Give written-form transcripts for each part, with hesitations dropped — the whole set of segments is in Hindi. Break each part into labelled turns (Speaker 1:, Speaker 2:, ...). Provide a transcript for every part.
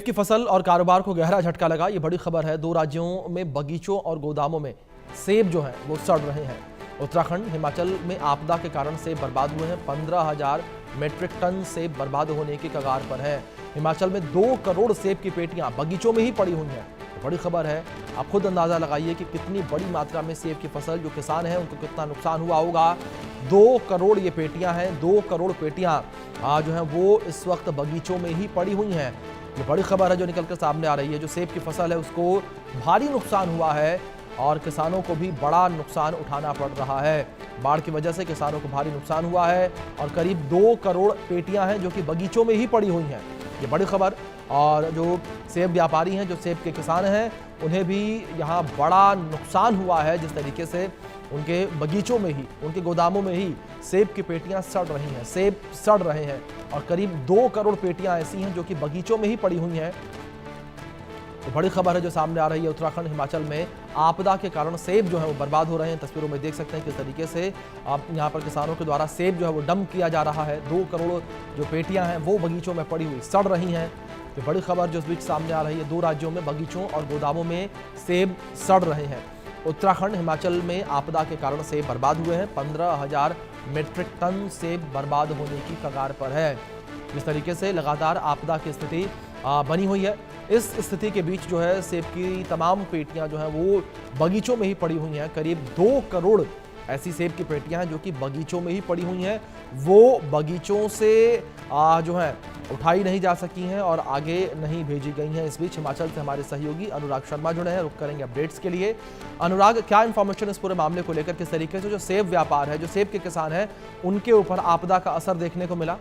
Speaker 1: की फसल और कारोबार को गहरा झटका लगा। ये बड़ी खबर है। दो राज्यों में बगीचों और गोदामों में सेब जो हैं वो सड़ रहे हैं। उत्तराखंड, हिमाचल में आपदा के कारण सेब बर्बाद हुए हैं। 15,000 मीट्रिक टन सेब बर्बाद होने के कगार पर है। हिमाचल में 2 करोड़ सेब की पेटियां बगीचों में ही पड़ी हुई हैं। बड़ी खबर है। आप खुद अंदाजा लगाइए कि कितनी बड़ी मात्रा में सेब की फसल जो किसान है उनको कितना नुकसान हुआ होगा। 2 करोड़ ये पेटियां हैं। 2 करोड़ पेटियां जो हैं वो इस वक्त बगीचों में ही पड़ी हुई हैं। ये बड़ी खबर है जो निकलकर सामने आ रही है। जो सेब की फसल है उसको भारी नुकसान हुआ है और किसानों को भी बड़ा नुकसान उठाना पड़ रहा है। बाढ़ की वजह से किसानों को भारी नुकसान हुआ है और करीब 2 करोड़ पेटियां हैं जो कि बगीचों में ही पड़ी हुई हैं। ये बड़ी खबर। और जो सेब व्यापारी हैं, जो सेब के किसान हैं, उन्हें भी यहाँ बड़ा नुकसान हुआ है। जिस तरीके से उनके बगीचों में ही, उनके गोदामों में ही सेब की पेटियां सड़ रही हैं, सेब सड़ रहे हैं और करीब 2 करोड़ पेटियां ऐसी हैं जो कि बगीचों में ही पड़ी हुई हैं। तो बड़ी खबर है जो सामने आ रही है। उत्तराखंड, हिमाचल में आपदा के कारण सेब जो है वो बर्बाद हो रहे हैं। तस्वीरों में देख सकते हैं किस तरीके से आप यहाँ पर किसानों के द्वारा सेब जो है वो डंप किया जा रहा है। 2 करोड़ जो पेटियां हैं वो बगीचों में पड़ी हुई सड़ रही हैं। तो बड़ी खबर जो इस बीच सामने आ रही है। 2 राज्यों में बगीचों और गोदामों में सेब सड़ रहे हैं। उत्तराखंड, हिमाचल में आपदा के कारण सेब बर्बाद हुए हैं। 15,000 मीट्रिक टन सेब बर्बाद होने की कगार पर है। जिस तरीके से लगातार आपदा की स्थिति बनी हुई है, इस स्थिति के बीच जो है सेब की तमाम पेटियां जो हैं वो बगीचों में ही पड़ी हुई हैं। करीब 2 करोड़ ऐसी सेब की पेटियां हैं जो कि बगीचों में ही पड़ी हुई हैं। वो बगीचों से जो है उठाई नहीं जा सकी हैं और आगे नहीं भेजी गई हैं। इस बीच हिमाचल से हमारे सहयोगी अनुराग शर्मा जुड़े हैं। रुक करेंगे अपडेट्स के लिए। अनुराग, क्या इंफॉर्मेशन इस पूरे मामले को लेकर, किस तरीके से जो सेब व्यापार है, जो सेब के किसान हैं, उनके ऊपर आपदा का असर देखने को मिला?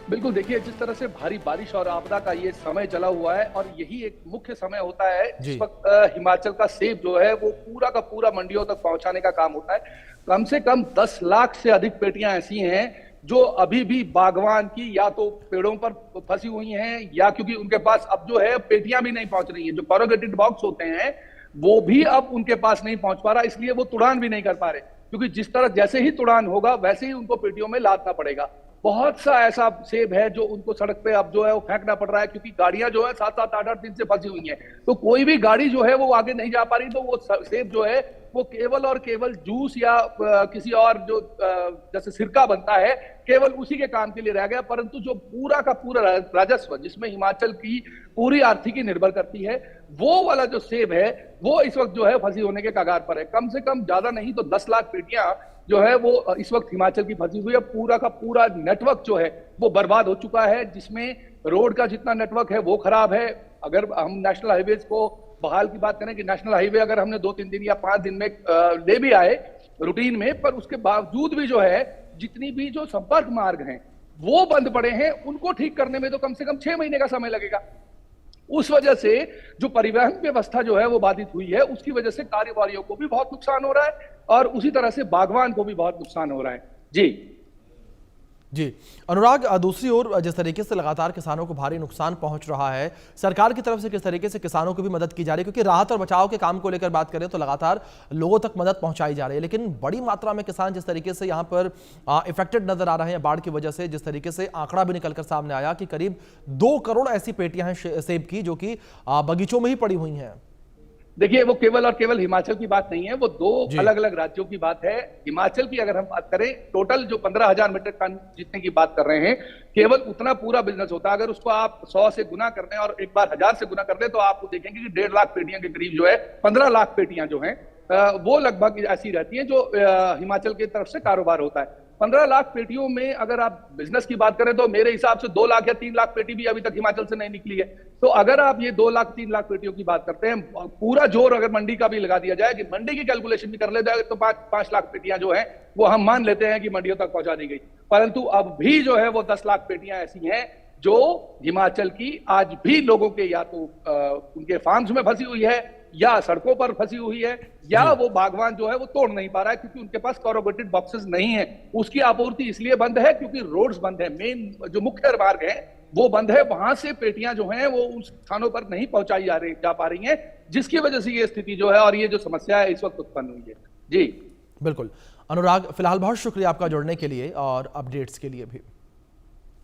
Speaker 2: बिल्कुल, देखिए जिस तरह से भारी बारिश और आपदा का ये समय चला हुआ है और यही एक मुख्य समय होता है इस वक्त हिमाचल का सेब जो है वो पूरा का पूरा मंडियों तक पहुंचाने का काम होता है। कम से कम 10 लाख से अधिक पेटियां ऐसी हैं जो अभी भी बागवान की या तो पेड़ों पर फंसी हुई हैं या क्योंकि उनके पास अब जो है पेटियां भी नहीं पहुंच रही हैं। जो कॉर्रुगेटेड बॉक्स होते हैं वो भी अब उनके पास नहीं पहुंच पा रहा, इसलिए वो तुड़ान भी नहीं कर पा रहे, क्योंकि जिस तरह जैसे ही तुड़ान होगा वैसे ही उनको पेटियों में लादना पड़ेगा। बहुत सा ऐसा सेब है जो उनको सड़क पे अब जो है वो फेंकना पड़ रहा है, क्योंकि गाड़ियां जो है 7-7, 8-8 दिन से फंसी हुई हैं। तो कोई भी गाड़ी जो है वो आगे नहीं जा पा रही, तो वो सेब जो है वो केवल और केवल जूस या किसी और जो जैसे सिरका बनता है केवल उसी के काम के लिए रह गया। परंतु जो पूरा का पूरा राजस्व जिसमें हिमाचल की पूरी आर्थिकी निर्भर करती है, वो वाला जो सेब है वो इस वक्त जो है फंसी होने के कगार पर है। कम से कम ज्यादा नहीं तो 10 लाख पेटियां जो है वो इस वक्त हिमाचल की फंसी हुई है। पूरा का पूरा नेटवर्क जो है वो बर्बाद हो चुका है, जिसमें रोड का जितना नेटवर्क है वो खराब है। अगर हम नेशनल हाईवेज को बहाल की बात करें कि नेशनल हाईवे अगर हमने 2-3 दिन या 5 दिन में ले भी आए रूटीन में, पर उसके बावजूद भी जो है जितनी भी जो संपर्क मार्ग हैं वो बंद पड़े हैं, उनको ठीक करने में तो कम से कम 6 महीने का समय लगेगा। उस वजह से जो परिवहन व्यवस्था जो है वो बाधित हुई है, उसकी वजह से कारोबारियों को भी बहुत नुकसान हो रहा है और उसी तरह से बागवान को भी बहुत नुकसान हो रहा है। जी
Speaker 1: अनुराग, दूसरी ओर जिस तरीके से लगातार किसानों को भारी नुकसान पहुंच रहा है, सरकार की तरफ से किस तरीके से किसानों को भी मदद की जा रही है? क्योंकि राहत और बचाव के काम को लेकर बात करें तो लगातार लोगों तक मदद पहुंचाई जा रही है, लेकिन बड़ी मात्रा में किसान जिस तरीके से यहां पर इफेक्टेड नजर आ रहे हैं बाढ़ की वजह से, जिस तरीके से आंकड़ा भी निकलकर सामने आया कि करीब 2 करोड़ ऐसी पेटियां हैं सेब की जो कि बगीचों में ही पड़ी हुई हैं।
Speaker 2: देखिए, वो केवल और केवल हिमाचल की बात नहीं है, वो 2 अलग अलग राज्यों की बात है। हिमाचल की अगर हम बात करें, टोटल जो 15,000 मीट्रिक टन जितने की बात कर रहे हैं, केवल उतना पूरा बिजनेस होता है। अगर उसको आप 100 से गुना कर दें और एक बार 1000 से गुना कर दें तो आपको देखेंगे कि 1.5 लाख पेटियां के करीब जो है 15 लाख पेटियां जो हैं वो लगभग ऐसी रहती हैं जो हिमाचल की तरफ से कारोबार होता है। 15 लाख पेटियों में अगर आप बिजनेस की बात करें तो मेरे हिसाब से 2 लाख या 3 लाख पेटी भी अभी तक हिमाचल से नहीं निकली है। तो अगर आप ये 2 लाख 3 लाख पेटियों की बात करते हैं, पूरा जोर अगर मंडी का भी लगा दिया जाए कि मंडी की कैलकुलेशन भी कर ले जाए तो 5 लाख पेटियां जो है वो हम मान लेते हैं कि मंडियों तक पहुंचा दी गई। परंतु अब भी जो है वो 10 लाख पेटियां ऐसी हैं जो हिमाचल की आज भी लोगों के या तो उनके फार्म्स में फंसी हुई है या सड़कों पर फंसी हुई है, या वो बागवान जो है वो तोड़ नहीं पा रहा है क्योंकि उनके पास कॉर्रुगेटेड बॉक्सेस नहीं है। उसकी आपूर्ति इसलिए बंद है क्योंकि रोड्स बंद है, मेन जो मुख्य मार्ग है वो बंद है, वहां से पेटियां जो हैं वो उस स्थानों पर नहीं पहुंचाई जा पा रही हैं, जिसकी वजह से ये स्थिति जो है और ये जो समस्या है इस वक्त उत्पन्न हुई है। जी
Speaker 1: बिल्कुल अनुराग, फिलहाल बहुत शुक्रिया आपका जुड़ने के लिए और अपडेट्स के लिए भी।